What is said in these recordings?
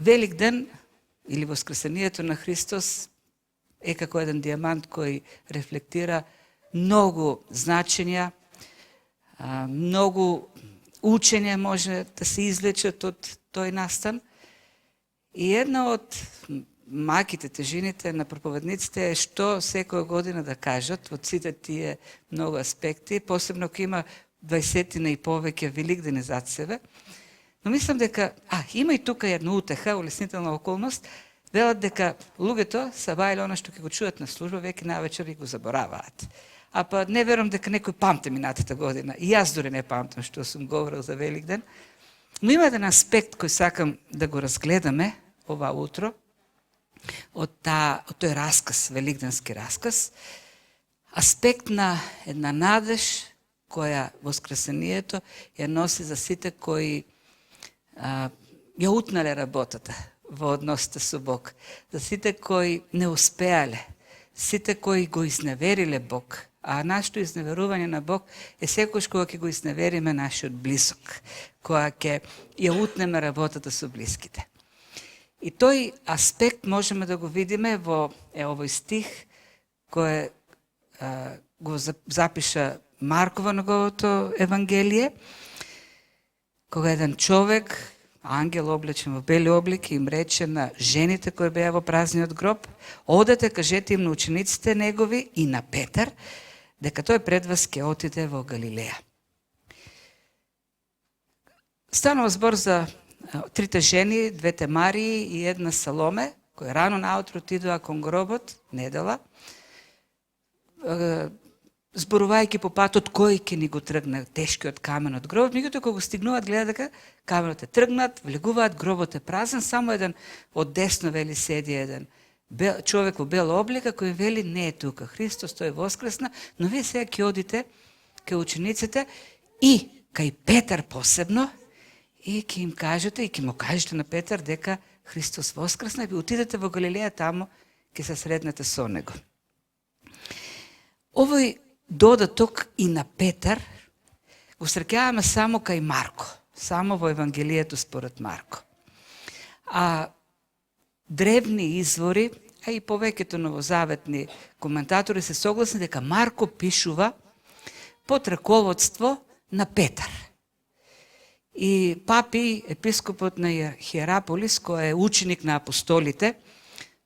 Велик ден или Воскресението на Христос е како еден дијамант кој рефлектира многу значења, многу учења може да се извлечат од тој настан. И една од маките, тежините на проповедниците е што секоја година да кажат од сите тие многу аспекти, посебно ако има 20 и повеќе великдени зад себе. Но мислам дека, има и тука една утеха, улеснителна околност, велат дека луѓето сабајле она што ќе го чуат на служба, веќе навечер и го забораваат. А па не верувам дека некој памте минатата година. И јас дури не памтам што сум говорил за Великден. Но има еден аспект кој сакам да го разгледаме ова утро од тој расказ, великденски расказ. Аспект на една надеж која Воскресението ја носи за сите кои ја утнале работата во односите со Бог, за сите кои не успеале, сите кои го изневериле Бог. А нашето изневерување на Бог е секојаш кога ќе го изневериме нашиот близок, кога ќе ја утнеме работата со блиските. И тој аспект можеме да го видиме во овој стих кој го запиша Марко во неговото Евангелие, кога еден човек, ангел облечен во бели облик, им рече на жените кои беа во празниот гроб: одете, кажете им на учениците негови и на Петар, дека тој пред вас ќе отиде во Галилеја. Станува збор за трите жени, двете Марии и една Саломе, кои рано наутро отидоа кон гробот, недела, зборувајќи по патот кој ќе ни го тргне тешкиот камен од гробот. Меѓутоа кога го стигнуваат, гледа дека каменот е тргнат, влегуваат, гробот е празен, само еден од десно вели седи еден човек во бела облика кој вели: не е тука Христос, тој воскресна, но вие сега ќе одите кај учениците и кај Петар посебно и ќе им кажете, и ќе му кажете на Петар дека Христос воскресна и отидете во Галилеја, таму ќе се сретнете со него. Овој додаток и на Петар го среќаваме само кај Марко, само во Евангелието според Марко. А древни извори, а и повеќето новозаветни коментатори се согласни дека Марко пишува под раководство на Петар. И папи, епископот на Хиераполис, кој е ученик на апостолите,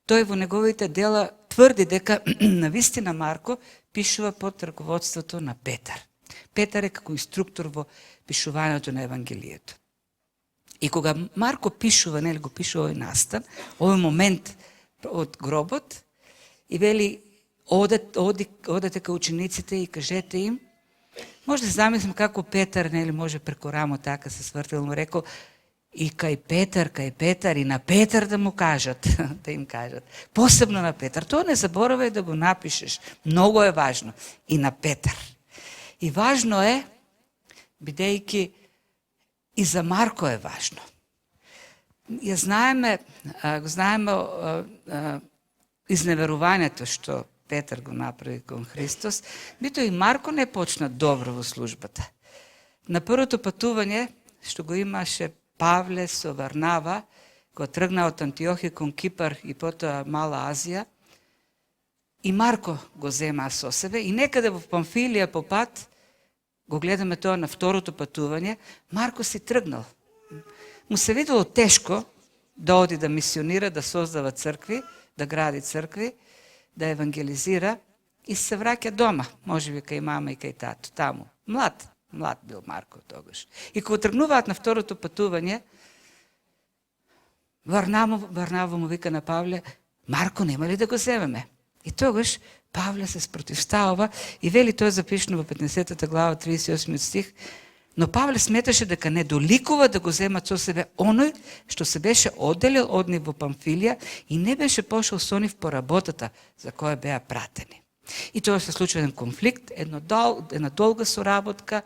тој во неговите дела тврди дека навистина Марко пишува под раководството на Петар. Петар е како инструктор во пишувањето на Евангелието. И кога Марко пишува, нели го пишува овој настан, овој момент од гробот, и вели: одете кај учениците и кажете им, може да замислим како Петар, нели, може преко рамо така се свртил, му рекол: и кај Петар, и на Петар да му кажат, да им кажат. Посебно на Петар. Тоа не заборавај да го напишеш. Многу е важно. И на Петар. И важно е, бидејќи и за Марко е важно. Ја знаеме изневерувањето што Петар го направи кон Христос, меѓутоа и Марко не почна добро во службата. На првото патување што го имаше Павле со Варнава, кога тргна од Антиохија кон Кипар и потоа Мала Азија, и Марко го зема со себе, и некаде во Памфилија по пат, го гледаме тоа на второто патување, Марко си тргнал. Му се видело тешко да оди да мисионира, да создава цркви, да гради цркви, да евангелизира, и се враќа дома, можеби кај мама и кај тато, таму. Млад бил Марко тогаш. И кога тргнуваат на второто патување, Варнава му вика на Павле: Марко, нема ли да го земеме? И тогаш Павле се спротивстава и вели, тоа запишено во 15 глава 38 стих: но Павле сметаше дека не доликува да го земат со себе оној што се беше одделил од нив во Памфилија и не беше пошел со нив по работата за која беа пратени. И тоа се случи еден конфликт, една долга соработка,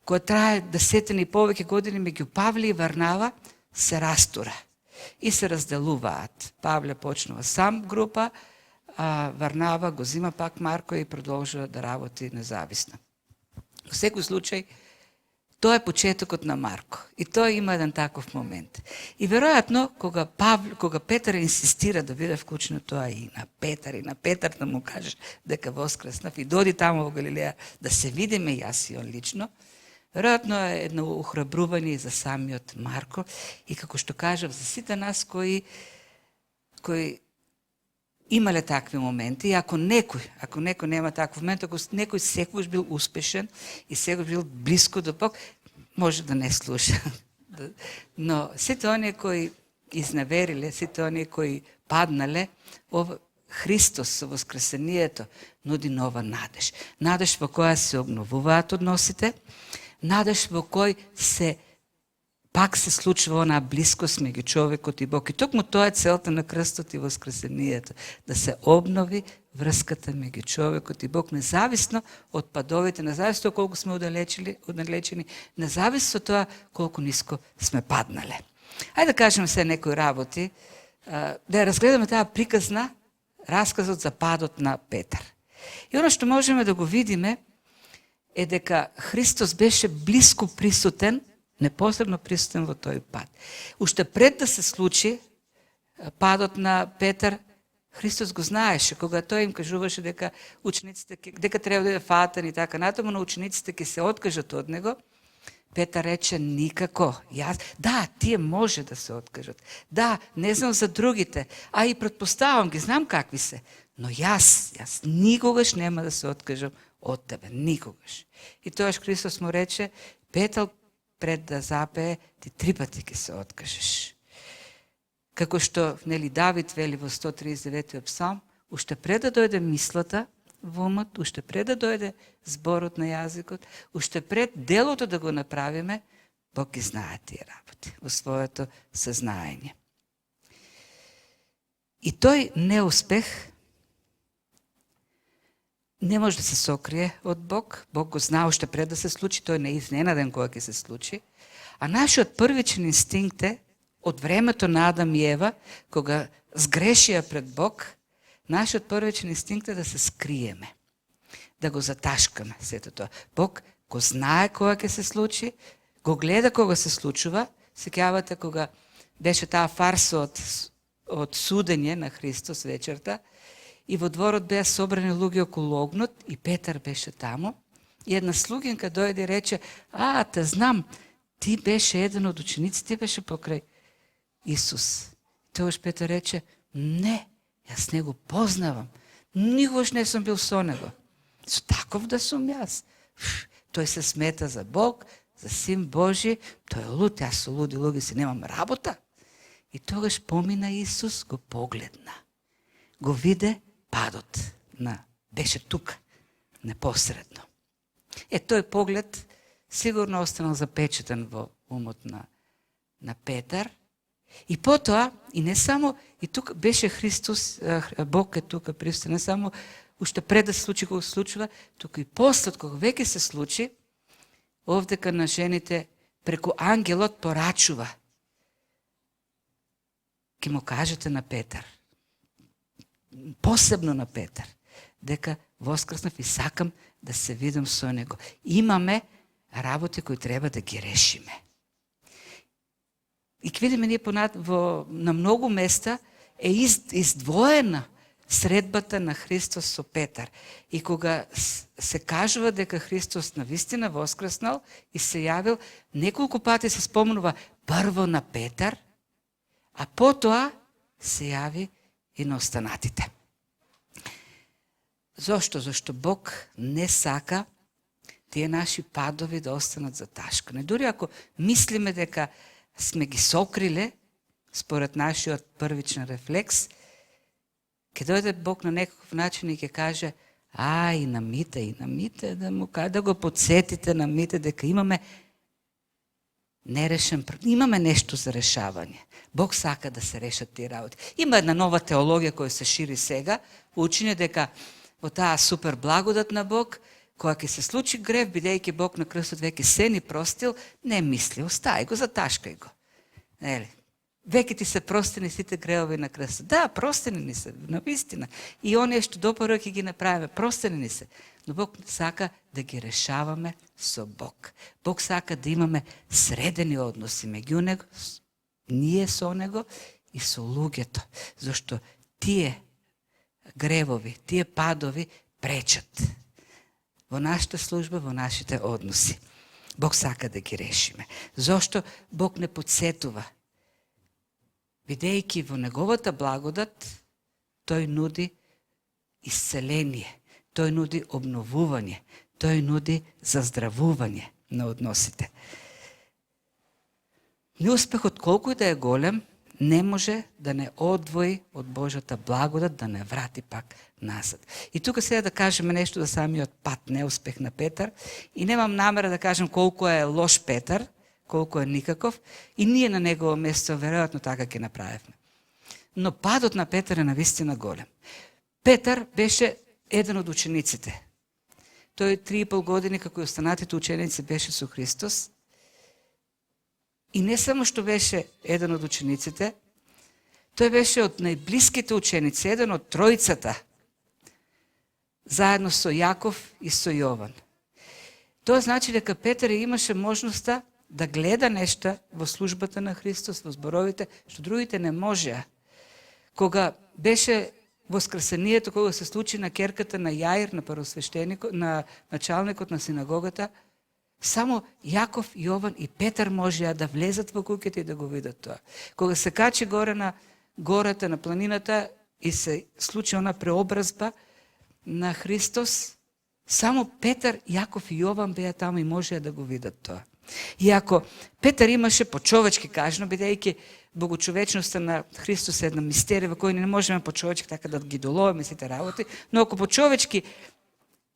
која трае десетини и повеќе години меѓу Павле и Варнава, се растура и се разделуваат. Павле почнува сам група, а Варнава го зима пак Марко и продолжува да работи независно. Во секој случај, Тоа е почетокот на Марко. И тој има еден таков момент. И веројатно, кога Петар инсистира да биде вклучено тоа и на Петар да му кажеш дека воскреснав и доди таму во Галилеја да се видиме јас и он лично, веројатно е едно ухрабрување за самиот Марко и како што кажав, за сите нас кои имале такви моменти, и ако некој нема таков момент, ако некој секогаш бил успешен и секогаш бил близко до Бог, може да не слуша. Но сите оние кои изневериле, сите оние кои паднале, Христос со воскресението нуди нова надеж. Надеж во која се обновуваат односите, надеж во кој пак се случува онаа близкост меѓу човекот и Бог. И токму тоа е целта на крстот и воскресението, да се обнови врската меѓу човекот и Бог, независно од падовите, независно од колку сме оддалечени, независно од тоа колку ниско сме паднале. Ајде да кажем се некои работи, да ја разгледаме таа приказна, расказот за падот на Петар. И оно што можеме да го видиме е дека Христос беше близко присутен, непосредно присутен во тој пад. Уште пред да се случи падот на Петар, Христос го знаеше, кога тој им кажуваше дека учениците дека треба да биде фатен и така натаму, но учениците ќе се откажат од него. Петар рече никако. Да, тие може да се откажат. Да, не знам за другите, а и претпоставам ги, знам какви се, но јас никогаш нема да се откажам од тебе, никогаш. И тоаш Христос му рече, Петар, пред да запее, ти 3 пати ќе се откажеш. Како што Давид вели во 139 псалм, уште пред да дојде мислата во умот, уште пред да дојде зборот на јазикот, уште пред делото да го направиме, Бог ги знае тие работи во своето съзнаење. И тој неуспех не може да се сокрие од Бог. Бог го знае уште пред да се случи, тој не е изненаден кога ќе се случи. А нашиот првичен инстинкт е, од времето на Адам и Ева, кога сгрешија пред Бог, нашиот првичен инстинкт е да се скриеме, да го заташкаме сето тоа. Бог го знае кога ќе се случи, го гледа кога се случува. Сеќавате кога беше таа фарса од судење на Христос вечерта, и во дворот беа собрани луѓе околу огнот и Петар беше таму. И една слугинка дојде и рече, те знам, ти беше еден од учениците, ти беше покрај Исус. Тогаш Петар рече, не, јас не го познавам, никогаш не сум бил со него. Со таков да сум јас. Тој се смета за Бог, за Син Божи, тој е луд, јас со луди луѓе си немам работа. И тогаш помина Исус, го погледна, го виде падот беше тука, непосредно. Тој поглед сигурно останал запечатен во умот на Петар. И потоа, и не само, и тука беше Христос, Бог е тука присутен, не само уште пред да се случи кога се случува, тука и после, кога веќе се случи, овдека на жените преку ангелот порачува. Ке му кажете на Петар, посебно на Петар, дека воскреснав и сакам да се видам со него. Имаме работи кои треба да ги решиме. И ке видиме ние на многу места е издвоена средбата на Христос со Петар. И кога се кажува дека Христос навистина воскреснал и се јавил, неколку пати се спомнува прво на Петар, а потоа се јави и на останатите. Зошто? Зошто Бог не сака тие наши падови да останат заташкани. Дури ако мислиме дека сме ги сокриле, според нашиот првичен рефлекс, ќе дојде Бог на некаков начин и ќе каже, и намите, да го подсетите намите дека имаме нерешен, имаме нешто за решавање. Бог сака да се решат тие работи. Има една нова теологија која се шири сега, учење дека во таа супер благодат на Бог, кога ќе се случи грев, бидејќи Бог на крстот веќе се ни простил, не мисли, остај го, заташкај го. Нели? веќе ти се простени сите греови на крстот. Да, простени ни се, навистина. И оние што допора ќе ги направиме, простени ни се. Но Бог сака да ги решаваме со Бог. Бог сака да имаме средени односи меѓу него, ние со него и со луѓето. Зашто тие гревови, тие падови пречат во нашата служба, во нашите односи. Бог сака да ги решиме. Зошто Бог не подсетува? Бидејќи во неговата благодат, тој нуди исцеление, тој нуди обновување, тој нуди заздравување на односите. Неуспехот, колку и да е голем, не може да не одвои од Божјата благодат, да не врати пак назад. И тука сега да кажеме нешто за самиот пат, неуспех на Петар. И немам намера да кажем колку е лош Петар, колку е никаков. И ние на негово место веројатно така ќе направивме. Но падот на Петар е навистина голем. Петар беше еден од учениците. Тој 3,5 години како и останатите ученици беше со Христос. И не само што беше еден од учениците, тој беше од најблиските ученици, еден од тројцата, заедно со Јаков и со Јован. Тоа значи дека Петар имаше можноста да гледа нешта во службата на Христос, во зборовите, што другите не можеа. Кога беше воскресението, кога се случи на керката на Јаир, на првосвештеникот, на началникот на синагогата, само Јаков, Јован и Петар можеа да влезат во куќата и да го видат тоа. Кога се качи горе на гората, на планината и се случи она преобразба на Христос, само Петар, Јаков и Јован беа таму и можеа да го видат тоа. И ако Петар имаше по-човечки кажано, бидејќи богочовечноста на Христос е една мистерија во која не можеме по-човечки така да ги доловиме сите работи, но ако по-човечки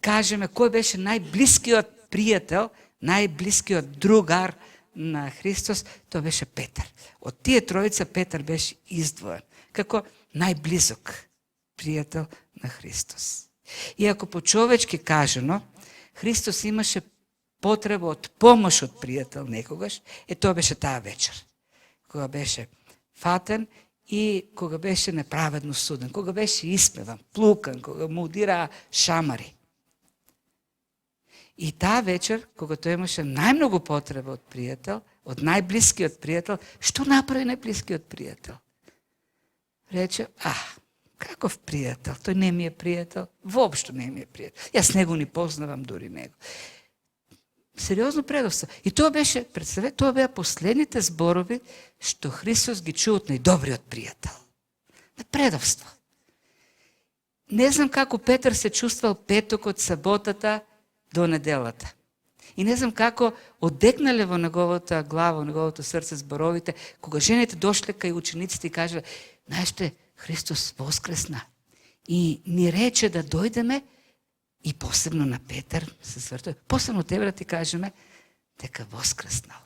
кажеме кој беше најблискиот пријател, најблискиот другар на Христос, тоа беше Петар. Од тие тројца Петар беше издвоен како најблизок пријател на Христос. И ако по-човечки кажано, Христос имаше потреба од помош од пријател некогаш, тоа беше таа вечер. Кога беше фатен и кога беше неправедно суден, кога беше испеван, плукан, кога му удираа шамари. И таа вечер, кога тој имаше најмногу потреба од пријател, од најблискиот пријател, што направи најблискиот пријател? Рече, каков пријател? Тој не ми е пријател, воопшто не ми е пријател. Јас него ни познавам дури него. Сериозно предавство. И тоа беше, представете, тоа беа последните зборови што Христос ги чу од најдобриот пријател. На предавство. Не знам како Петар се чувствал петокот, саботата до неделата. И не знам како одекнале во неговата глава, во неговото срце зборовите, кога жените дошле кај учениците и кажале, знаеште, Христос воскресна. И ни рече да дојдеме, и посебно на Петар се свртува, посебно тебе да ти кажеме дека воскреснал.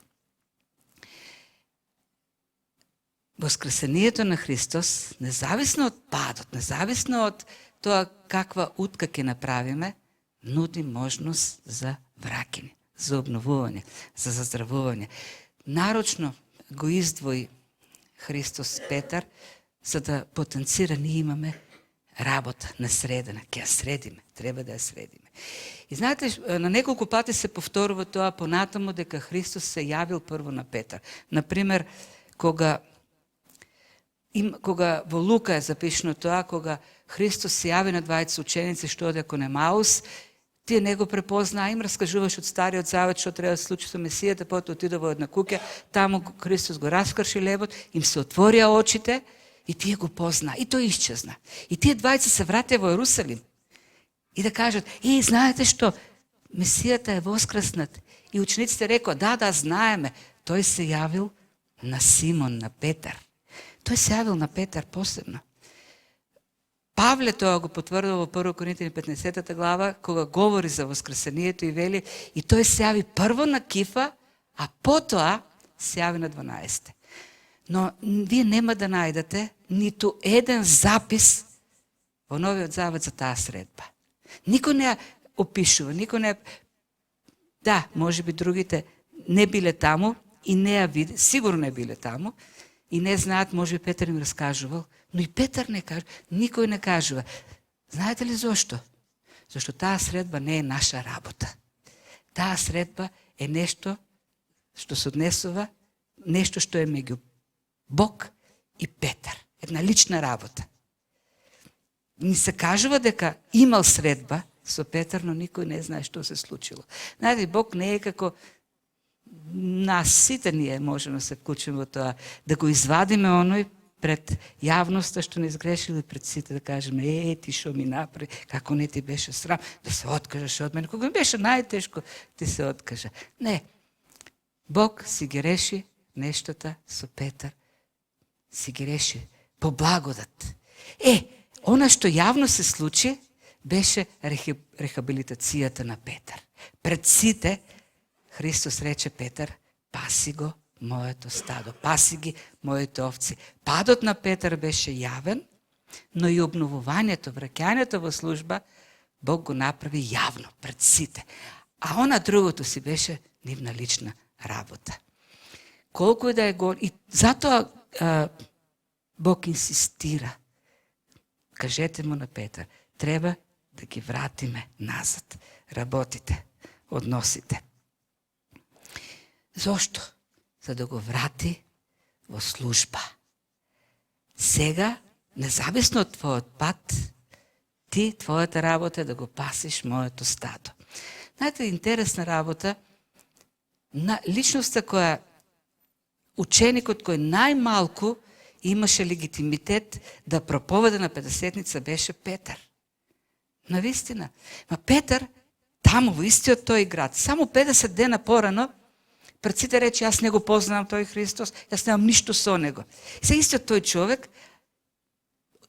Воскресението на Христос, независно од падот, независно од тоа каква утка ќе направиме, нуди можност за враќање, за обновување, за заздравување. Нарочно го издвои Христос Петар, за да потенцира ние имаме работа несредена, ќе ја средиме, треба да ја средиме. И знаете, на неколку пати се повторува тоа понатаму дека Христос се јавил прво на Петар. Например, кога во Лука е запишено тоа, кога Христос се јави на 20 ученици што оде кон Емаус, тие не го препознаа, им раскажуваш од Стариот Завет што треба да се случи со Месијата, потоа отидува во една куќа, таму Христос го раскрши лебот, им се отворија очите и тие го познаа, и тој исчезна. И тие 20 се вратија во Ерусалим и да кажат, знаете што, Месијата е воскреснат. И учениците рекоа, да, знаеме, тој се јавил на Симон, на Петар. Тој се јавил на Петар посебно. Павле тоа го потврдува во 1 Коринтини 15 глава, кога говори за воскресението и вели, и тој се јави прво на Кифа, а потоа се јави на 12. Но вие нема да најдете ниту еден запис во Новиот Завет за таа средба. Никој не ја опишува, никој не. Да, може би другите не биле таму и не ја види, сигурно не биле таму, и не знаат, може би Петар им разкажувал, но и Петар не кажува, никой не кажува. Знаете ли зошто? Зашто таа средба не е наша работа. Таа средба е нешто што се однесува, нешто што е меѓу Бог и Петар. Една лична работа. Ни се кажува дека имал средба со Петар, но никој не знае што се случило. Знаете, Бог не е како нас, сите ние можеме да се вклучиме во тоа, да го извадиме оној пред јавноста што не изгрешили, пред сите да кажеме, ти шо ми направи, како не ти беше срам, да се откажеш од мене. Кога ми беше најтешко, ти се откажа. Не. Бог си ги реши нештата со Петар. Си ги реши по благодат. Она што јавно се случи, беше рехабилитацијата на Петар. Пред сите, Христос рече Петар, паси го моето стадо, паси ги моите овци. Падот на Петар беше јавен, но и обновувањето, враќањето во служба, Бог го направи јавно, пред сите. А она другото си беше нивна лична работа. Колку и да е гор... И затоа Бог инсистира. Кажете му на Петар, треба да ги вратиме назад. Работите, односите. Зошто? За да го врати во служба. Сега, независно од твојот пат, ти, твојата работа е да го пасиш моето стадо. Знаете, интересна работа, на личноста која, ученикот кој најмалку имаше легитимитет да проповеда на Педесетница беше Петар. Навистина. Ма Петар, таму во истиот тој град, само 50 дена порано, пред сите рече, јас не го познавам тој Христос, јас немам ништо со него. И се истиот тој човек,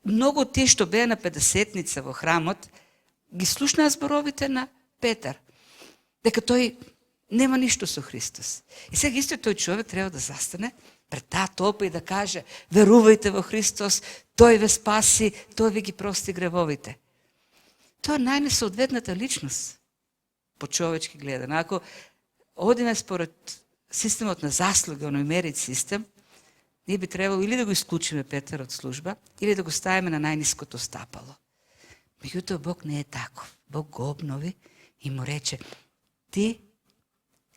многу тие што беа на Педесетница во храмот, ги слушнаа зборовите на Петар, дека тој нема ништо со Христос. И сега истиот тој човек треба да застане пред таа толпа и да каже, верувајте во Христос, тој ве спаси, тој ви ги прости гревовите. Тоа е најнесоодветната личност, по човечки гледано. Ако одиме според системот на заслуги, оној мерит систем, ние би требало или да го исклучиме Петар од служба, или да го ставиме на најниското стапало. Меѓутоа, Бог не е таков. Бог го обнови и му рече, ти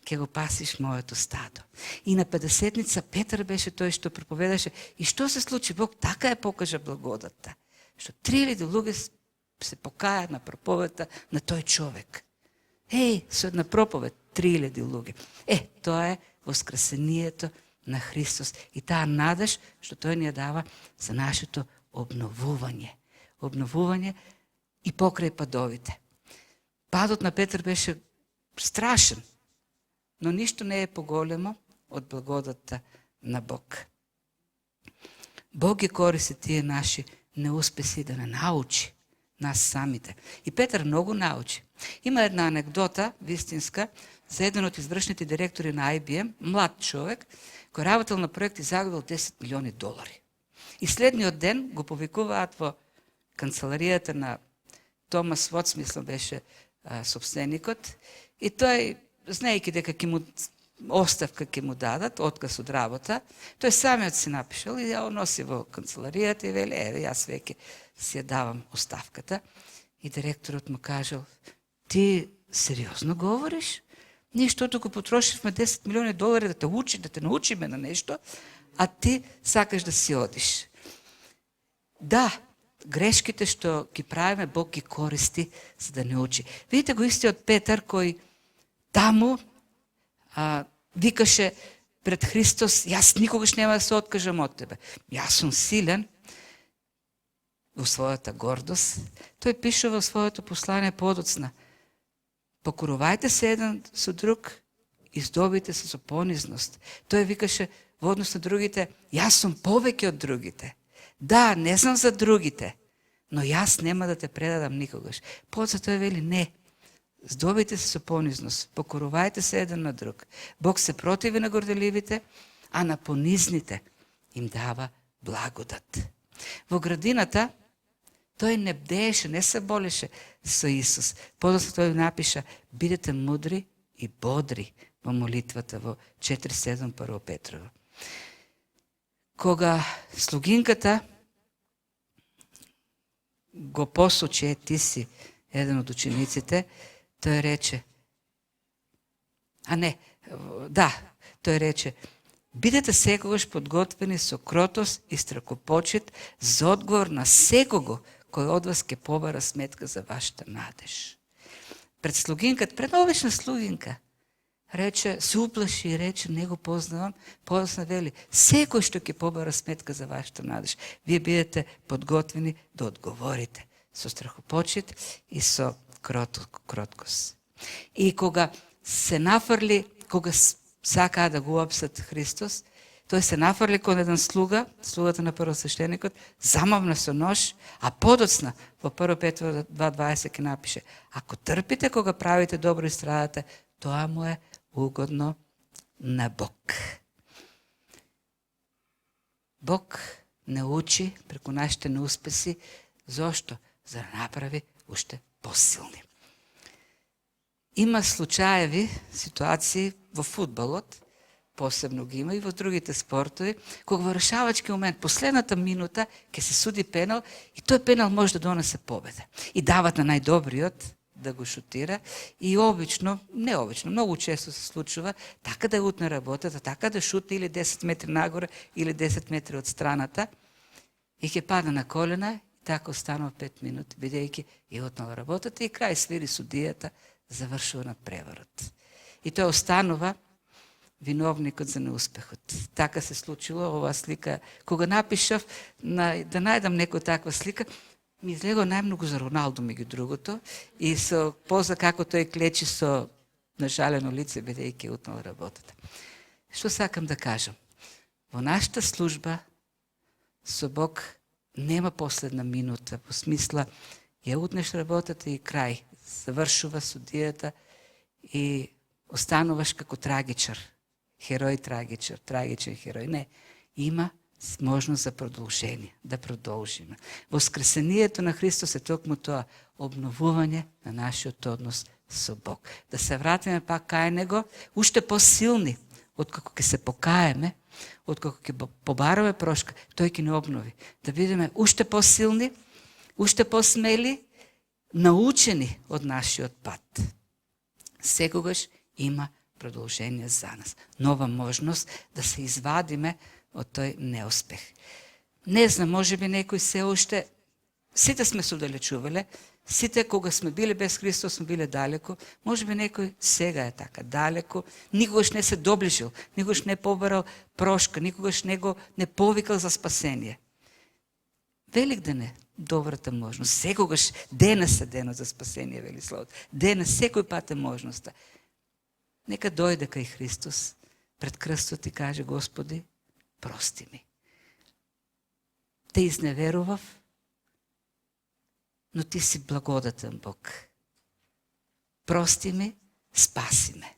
ќе го пасиш моето стадо. И на Педесетница Петар беше тој што проповедаше. И што се случи? Бог така ја покажа благодатта, што 3000 луѓе се покаја на проповедта на тој човек. Со една проповед 3000 луѓе. Тоа е воскресението на Христос и таа надеж што тој ни ја дава за нашето обновување. Обновување и покрај падовите. Падот на Петар беше страшен, но ништо не е поголемо од благодатта на Бог. Бог ги користи тие наши неуспеси да не научи нас самите. И Петар многу научи. Има една анекдота, вистинска, за еден од извршните директори на IBM, млад човек, кој работел на проект и загубил $10 милиони. И следниот ден го повикуваат во канцеларијата на Томас Вотс, мислам беше собственикот, и тој, знаејќи дека ќе му оставка ќе му дадат, отказ од работа, тој самиот си напишал и ја носи во канцеларијата и вели, јас веќе си ја давам оставката. И директорот му кажал, ти сериозно говориш? Ние штото го потрошивме $10 милиони да те учи, да те научиме на нешто, а ти сакаш да си одиш. Да, грешките што ги правиме, Бог ги користи за да не учи. Видите го истиот Петар кој таму викаше пред Христос, јас никогаш нема да се откажам од тебе. Јас сум силен во својата гордост. Тој пише во своето послание подоцна. Покорувајте се еден со друг и здобите се со понизност. Тој викаше во однос на другите, јас сум повеќе од другите. Да, не знам за другите, но јас нема да те предадам никогаш. После тој вели, не, здобите се со понизност, покорувајте се еден на друг. Бог се противи на горделивите, а на понизните им дава благодат. Во градината тој не бдееше, не се болеше со Исус. Подоцна тој напиша, бидете мудри и бодри во молитвата во 4.7 Прво Петрово. Кога слугинката го посочи, ти си еден од учениците, тој рече, тој рече, бидете секогаш подготвени со кротост и страхопочет за одговор на секого кој од вас ќе побара сметка за вашата надеж. Пред слугинката, пред обична слугинка, рече, се уплаши и рече, не го познавам, подосна вели, секој што ќе побара сметка за вашата надеж, вие бидете подготвени да одговорите со страхопочет и со кроткост. И кога се нафрли, кога сакаа да го уапсат Христос, тој се нафрли кон еден слуга, слугата на првосвещеникот, замавна со нож, а подоцна во 1 Петро 2:20 ќе напише, ако трпите кога правите добро и страдате, тоа му е угодно на Бог. Бог не учи преку нашите неуспеси, зошто? За да направи уште посилни. Има случаеви, ситуации во фудбалот, посебно ги има и во другите спортови, кога во решавачки момент, последната минута, ќе се суди пенал и тој пенал може да донесе победа. И дават на најдобриот да го шутира и обично, необично, многу често се случува така да утне работата, така да шутне или 10 метри нагоре или 10 метри од страната и ќе пада на колена и така останува 5 минути, бидејќи и отнала работата и крај свири судијата, завршува на преварот. И тој останува виновникот за неуспехот. Така се случило оваа слика. Кога напишав да најдам некоја таква слика, ми излегува најмногу за Роналдо меѓу другото и со поза како тој клечи со нажалено лице, бидејќи утнал работата. Што сакам да кажам? Во нашата служба со Бог нема последна минута, по смисла ја утнеш работата и крај. Завршува судијата и остануваш како трагичар. Херој трагичар, трагичен херој. Не, има можност за продолжение, да продолжиме. Воскресението на Христос е токму тоа, обновување на нашиот однос со Бог. Да се вратиме пак кај Него, уште посилни, откако ќе се покаеме, откако ќе побараме прошка, тој ќе не обнови. Да бидеме уште посилни, уште посмели, научени од нашиот пат. Секогаш има продолжение за нас. Нова можност да се извадиме од тој неуспех. Не знам, може би некој се уште, сите сме се удалечувале, сите кога сме биле без Христос сме биле далеко, може би некој сега е така далеко, никогаш не се доближил, никогаш не побарал прошка, никогаш не повикал за спасение. Великден е добрата можност. Секогаш денес е денот за спасение, вели Словото. Денес, секој пат е можноста. Нека дојде кај Христос пред крстот и каже, Господи, прости ми. Те изневерував, но ти си благодатен Бог. Прости ми, спаси ме.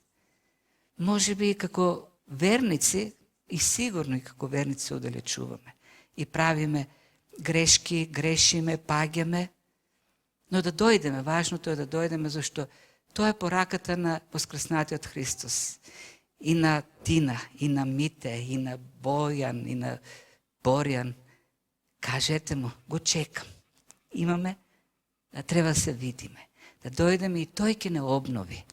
Може би и како верници, и сигурно и како верници одалечуваме. И правиме грешки, грешиме, паѓаме, но да дојдеме, важното е да дојдеме, зашто тоа е пораката на воскреснатиот Христос. И на Тина, и на Мите, и на Бојан, и на Борјан. Кажете му, го чекам. Имаме, треба да се видиме. Да дојдеме и тој ќе не обнови.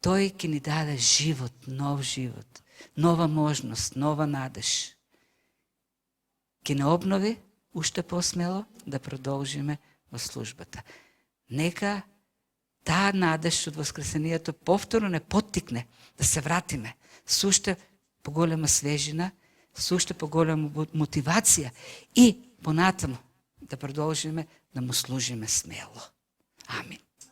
Тој ќе ни даде живот, нов живот, нова можност, нова надеж. Ќе не обнови, уште посмело да продолжиме во службата. Нека таа надеж од воскресението повторно не поттикне да се вратиме со уште поголема свежина, со уште поголема мотивација и понатаму да продолжиме да му служиме смело. Амин.